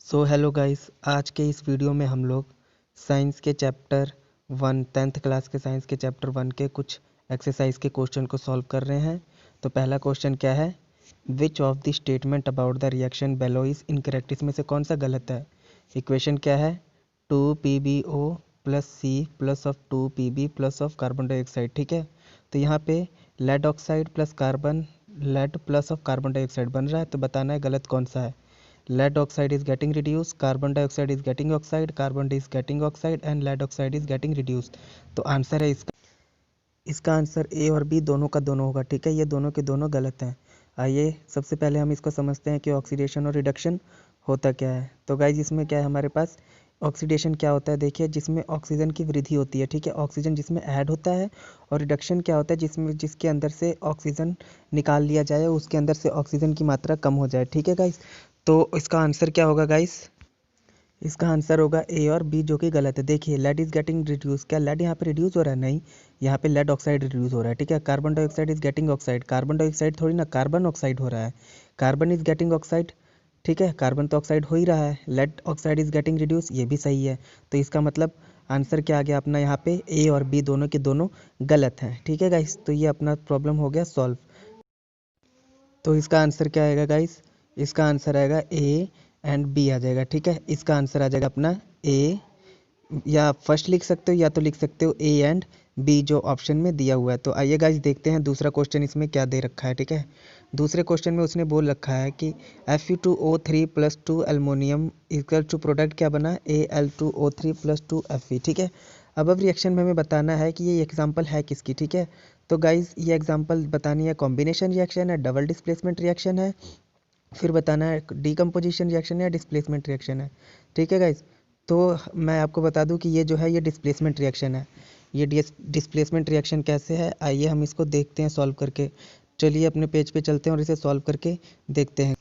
Hello guys, आज के इस वीडियो में हम लोग साइंस के चैप्टर 1 10th क्लास के साइंस के चैप्टर 1 के कुछ एक्सरसाइज के क्वेश्चन को सॉल्व कर रहे हैं। तो पहला क्वेश्चन क्या है, which of the statement about the reaction below is incorrect, इसमें से कौन सा गलत है। इक्वेशन क्या है, 2PbO plus C plus of 2Pb plus of carbon dioxide. ठीक है, तो यहाँ पे lead oxide plus carbon, lead plus of carbon dioxide बन रहा है, तो बताना है गलत कौन सा है। lead oxide is getting reduced, carbon dioxide is getting oxide, carbon is getting oxide and lead oxide is getting reduced। तो आंसर है इसका आंसर ए और बी दोनों का दोनों होगा। ठीक है, ये दोनों के दोनों गलत हैं। आइए सबसे पहले हम इसको समझते हैं कि ऑक्सीडेशन और रिडक्शन होता क्या है। तो गाइज इसमें क्या है, हमारे पास ऑक्सीडेशन क्या होता है, देखिए जिसमें ऑक्सीजन की वृद्धि होती है। ठीक है, ऑक्सीजन जिसमें ऐड होता है। और रिडक्शन क्या होता है, जिसके अंदर से ऑक्सीजन निकाल लिया जाए, उसके अंदर से ऑक्सीजन की मात्रा कम हो जाए। ठीक है गाइज, तो इसका आंसर क्या होगा गाइस, इसका आंसर होगा ए और बी, जो कि गलत है। देखिए लेड इज गेटिंग रिड्यूस, क्या लेड यहाँ पे रिड्यूस हो रहा है, नहीं, यहाँ पे लेड ऑक्साइड रिड्यूस हो रहा है। ठीक है, carbon dioxide is getting oxide, carbon dioxide थोड़ी ना, कार्बन ऑक्साइड हो रहा है। कार्बन इज गेटिंग ऑक्साइड, ठीक है, कार्बन तो ऑक्साइड हो ही रहा है। Lead oxide is getting reduce, ये भी सही है। तो इसका मतलब आंसर क्या आ गया अपना, यहाँ पे ए और बी दोनों के दोनों गलत हैं। ठीक है गाइस, तो ये अपना प्रॉब्लम हो गया सॉल्व। तो इसका आंसर क्या आएगा गाइस, इसका आंसर आएगा ए एंड बी आ जाएगा। ठीक है, इसका आंसर आ जाएगा अपना ए, या फर्स्ट लिख सकते हो या तो लिख सकते हो ए एंड बी, जो ऑप्शन में दिया हुआ है। तो आइए गाइस देखते हैं दूसरा क्वेश्चन इसमें क्या दे रखा है। ठीक है, दूसरे क्वेश्चन में उसने बोल रखा है कि Fe2O3 plus 2 aluminium equal to product क्या बना, Al2O3 प्लस 2 Fe। ठीक है, अब रिएक्शन में हमें बताना है कि ये एग्जाम्पल है किसकी। ठीक है, तो गाइज ये एग्जाम्पल बतानी है, कॉम्बिनेशन रिएक्शन है, डबल डिस्प्लेसमेंट रिएक्शन है, फिर बताना है डीकम्पोजिशन रिएक्शन है या डिस्प्लेसमेंट रिएक्शन है। ठीक है गाइज, तो मैं आपको बता दूं कि ये जो है ये डिस्प्लेसमेंट रिएक्शन है। ये डिस्प्लेसमेंट रिएक्शन कैसे है, आइए हम इसको देखते हैं सॉल्व करके। चलिए अपने पेज पे चलते हैं और इसे सॉल्व करके देखते हैं।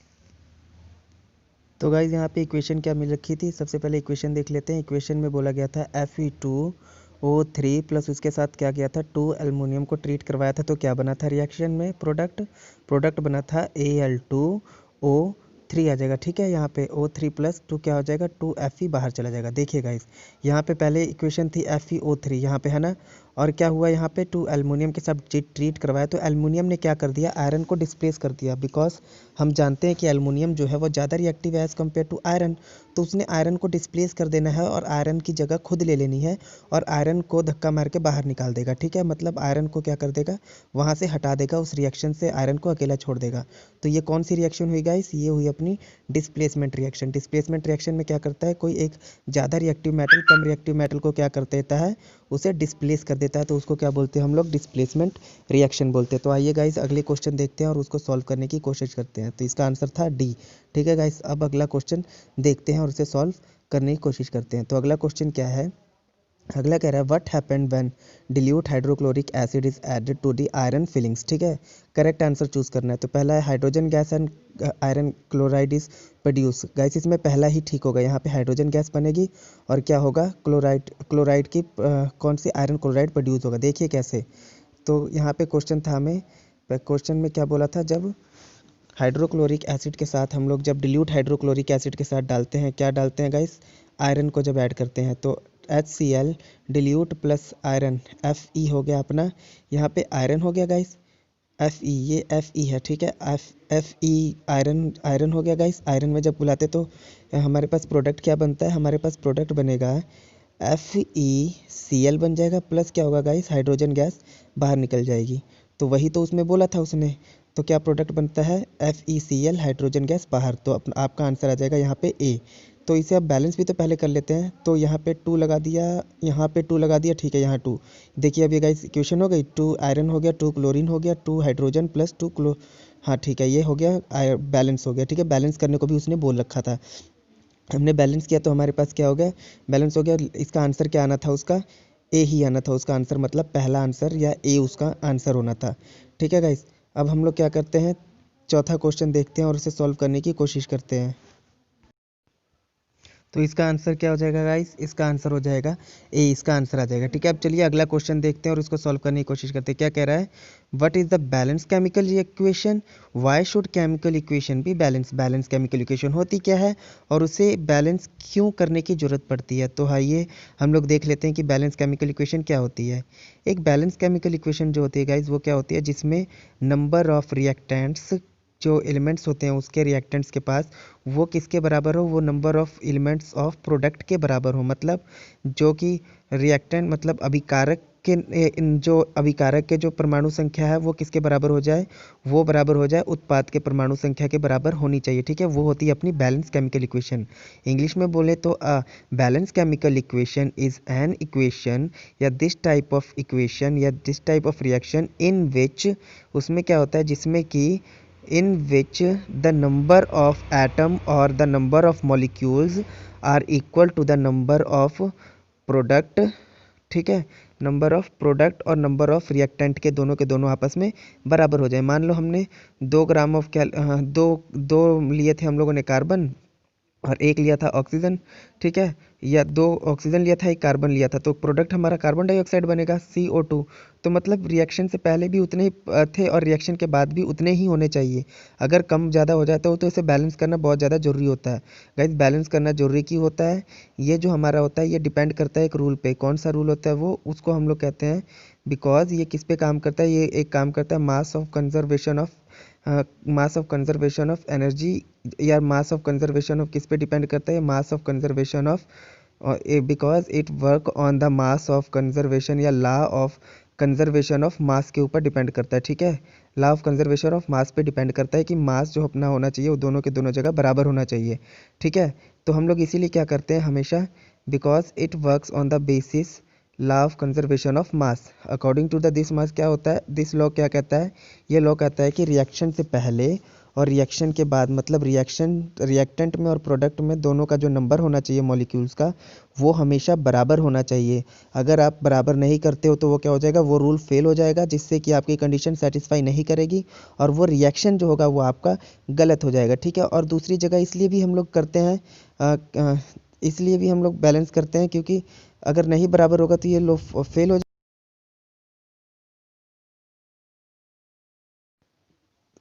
तो गाइज यहाँ पे इक्वेशन क्या मिल रखी थी, सबसे पहले इक्वेशन देख लेते हैं। इक्वेशन में बोला गया था Fe2O3 प्लस उसके साथ क्या गया था, 2 एल्युमिनियम को ट्रीट करवाया था, तो क्या बना था रिएक्शन में, प्रोडक्ट बना था Al2O3 आ जाएगा। ठीक है, यहाँ पे O3 प्लस 2 क्या हो जाएगा, 2Fe बाहर चला जाएगा। देखिए गाइस, यहाँ पे पहले इक्वेशन थी FeO3 यहाँ पे है ना, और क्या हुआ यहाँ पे 2 एल्युमिनियम के साथ ट्रीट करवाया, तो एल्युमिनियम ने क्या कर दिया, आयरन को डिस्प्लेस कर दिया। बिकॉज हम जानते हैं कि एल्युमिनियम जो है वो ज़्यादा रिएक्टिव है एज़ कम्पेयर टू आयरन, तो उसने आयरन को डिस्प्लेस कर देना है और आयरन की जगह खुद ले लेनी है, और आयरन को धक्का मार के बाहर निकाल देगा। ठीक है, मतलब आयरन को क्या कर देगा, वहाँ से हटा देगा, उस रिएक्शन से आयरन को अकेला छोड़ देगा। तो ये कौन सी रिएक्शन हुई गाइस, ये हुई अपनी डिस्प्लेसमेंट रिएक्शन। डिस्प्लेसमेंट रिएक्शन में क्या करता है, कोई एक ज़्यादा रिएक्टिव मेटल कम रिएक्टिव मेटल को क्या कर देता है, उसे डिस्प्लेस कर देता है, तो उसको क्या बोलते हैं हम लोग, डिस्प्लेसमेंट रिएक्शन बोलते हैं। तो आइए गाइस अगले क्वेश्चन देखते हैं और उसको सॉल्व करने की कोशिश करते हैं। तो इसका आंसर था डी। ठीक है गाइस, अब अगला क्वेश्चन देखते हैं और उसे सॉल्व करने की कोशिश करते हैं। तो अगला क्वेश्चन क्या है, अगला कह रहा है what happened when dilute hydrochloric acid is added to the iron filings. ठीक है, करेक्ट आंसर चूज करना है। तो पहला है hydrogen gas and iron chloride is produce. Guys इसमें पहला ही ठीक होगा, यहाँ पे हाइड्रोजन गैस बनेगी और क्या होगा, क्लोराइड की कौन सी, आयरन क्लोराइड प्रोड्यूस होगा। देखिए कैसे, तो यहाँ पे क्वेश्चन था, हमें क्वेश्चन में क्या बोला था, जब हाइड्रोक्लोरिक एसिड के साथ हम लोग जब डिल्यूट हाइड्रोक्लोरिक एसिड के साथ डालते हैं, क्या डालते हैं गाइस, आयरन को जब ऐड करते हैं, तो HCl dilute plus iron Fe हो गया अपना, यहाँ पे आयरन हो गया गाइस, Fe, ये Fe है। ठीक है, Fe आयरन आयरन हो गया गाइस। आयरन में जब बुलाते तो हमारे पास प्रोडक्ट क्या बनता है, हमारे पास प्रोडक्ट बनेगा FeCl बन जाएगा, प्लस क्या होगा गाइस, हाइड्रोजन गैस बाहर निकल जाएगी। तो वही तो उसमें बोला था उसने, तो क्या प्रोडक्ट बनता है FeCl, हाइड्रोजन गैस बाहर, तो आपका आंसर आ जाएगा यहाँ पे ए। तो इसे आप बैलेंस भी तो पहले कर लेते हैं, तो यहाँ पे 2 लगा दिया, यहाँ पे 2 लगा दिया। ठीक है, यहाँ 2, देखिए अब ये गाइस इक्वेशन हो गई, 2 आयरन हो गया, 2 क्लोरीन हो गया, 2 हाइड्रोजन प्लस 2 क्लो, हाँ ठीक है, ये हो गया बैलेंस हो गया। ठीक है, बैलेंस करने को भी उसने बोल रखा था, हमने बैलेंस किया तो हमारे पास क्या हो गया, बैलेंस हो गया। इसका आंसर क्या आना था, उसका ए ही आना था उसका आंसर, मतलब पहला आंसर या ए उसका आंसर होना था। ठीक है गाइस, अब हम लोग क्या करते हैं, चौथा क्वेश्चन देखते हैं और उसे सॉल्व करने की कोशिश करते हैं। तो इसका आंसर क्या हो जाएगा गाइस? इसका आंसर हो जाएगा ए, इसका आंसर आ जाएगा। ठीक है, अब चलिए अगला क्वेश्चन देखते हैं और उसको सॉल्व करने की कोशिश करते हैं। क्या कह रहा है? What is the balance chemical equation? Why should chemical equation be balance? Balance chemical equation होती क्या है और उसे बैलेंस क्यों करने की जरूरत पड़ती है? तो आइए हम लोग देख लेते हैं कि बैलेंस केमिकल इक्वेशन क्या होती है। एक बैलेंस केमिकल इक्वेशन जो होती है गाइस, वो क्या होती है? जिसमें नंबर ऑफ रिएक्टेंट्स, जो एलिमेंट्स होते हैं उसके रिएक्टेंट्स के पास, वो किसके बराबर हो? वो number of elements of product के बराबर हो। मतलब जो कि रिएक्टेंट मतलब अभिकारक के जो अभिकारक के जो परमाणु संख्या है वो किसके बराबर हो जाए? वो बराबर हो जाए उत्पाद के परमाणु संख्या के बराबर होनी चाहिए। ठीक है, वो होती है अपनी बैलेंस केमिकल इक्वेशन। इंग्लिश में बोले तो balance chemical equation is an equation या दिस टाइप ऑफ इक्वेशन या this type of reaction in which, उसमें क्या होता है? जिसमें कि in which the number of atom or the number of molecules are equal to the number of product। ठीक है, नंबर ऑफ प्रोडक्ट और नंबर ऑफ रिएक्टेंट के दोनों आपस में बराबर हो जाए। मान लो हमने 2 ग्राम ऑफ दो लिए थे हम लोगों ने कार्बन और एक लिया था ऑक्सीजन। ठीक है, या 2 ऑक्सीजन लिया था, 1 कार्बन लिया था, तो प्रोडक्ट हमारा कार्बन डाइऑक्साइड बनेगा CO2। तो मतलब रिएक्शन से पहले भी उतने ही थे और रिएक्शन के बाद भी उतने ही होने चाहिए। अगर कम ज़्यादा हो जाता हो तो इसे बैलेंस करना बहुत ज़्यादा ज़रूरी होता है। गाइस, बैलेंस करना ज़रूरी क्यों होता है? ये जो हमारा होता है ये डिपेंड करता है एक रूल पे। कौन सा रूल होता है वो? उसको हम लोग कहते हैं, बिकॉज ये किस पे काम करता है? ये एक काम करता है mass of conservation of energy, या मास ऑफ कंजर्वेशन ऑफ किस पे डिपेंड करता है? Mass of conservation of, because it work on the mass of conservation या law of conservation of mass के ऊपर डिपेंड करता है। ठीक है, law of conservation of mass पे डिपेंड करता है कि मास जो अपना होना चाहिए वो दोनों के दोनों जगह बराबर होना चाहिए। ठीक है, तो हम लोग इसीलिए क्या करते हैं हमेशा? Because it works on the basis law of conservation of mass. According to the this mass क्या होता है? दिस लॉ क्या कहता है? ये लॉ कहता है कि रिएक्शन से पहले और रिएक्शन के बाद, मतलब रिएक्टेंट में और प्रोडक्ट में दोनों का जो नंबर होना चाहिए मॉलिक्यूल्स का, वो हमेशा बराबर होना चाहिए। अगर आप बराबर नहीं करते हो तो वो क्या हो जाएगा? वो रूल फेल हो जाएगा, जिससे कि आपकी कंडीशन सेटिस्फाई नहीं करेगी और वो रिएक्शन जो होगा वो आपका गलत हो जाएगा। ठीक है, और दूसरी जगह इसलिए भी हम लोग करते हैं, इसलिए भी हम लोग बैलेंस करते हैं क्योंकि अगर नहीं बराबर होगा तो ये लो फेल हो,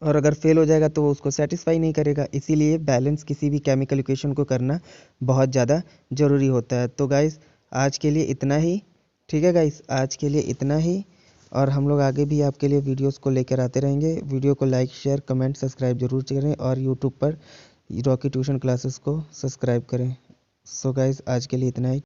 और अगर फेल हो जाएगा तो वो उसको सेटिस्फाई नहीं करेगा। इसीलिए बैलेंस किसी भी केमिकल इक्वेशन को करना बहुत ज़्यादा ज़रूरी होता है। तो गाइस आज के लिए इतना ही। ठीक है गाइस, आज के लिए इतना ही, और हम लोग आगे भी आपके लिए वीडियोस को लेकर आते रहेंगे। वीडियो को लाइक शेयर कमेंट सब्सक्राइब जरूर करें और यूट्यूब पर रॉकी ट्यूशन क्लासेस को सब्सक्राइब करें। सो गाइस आज के लिए इतना ही।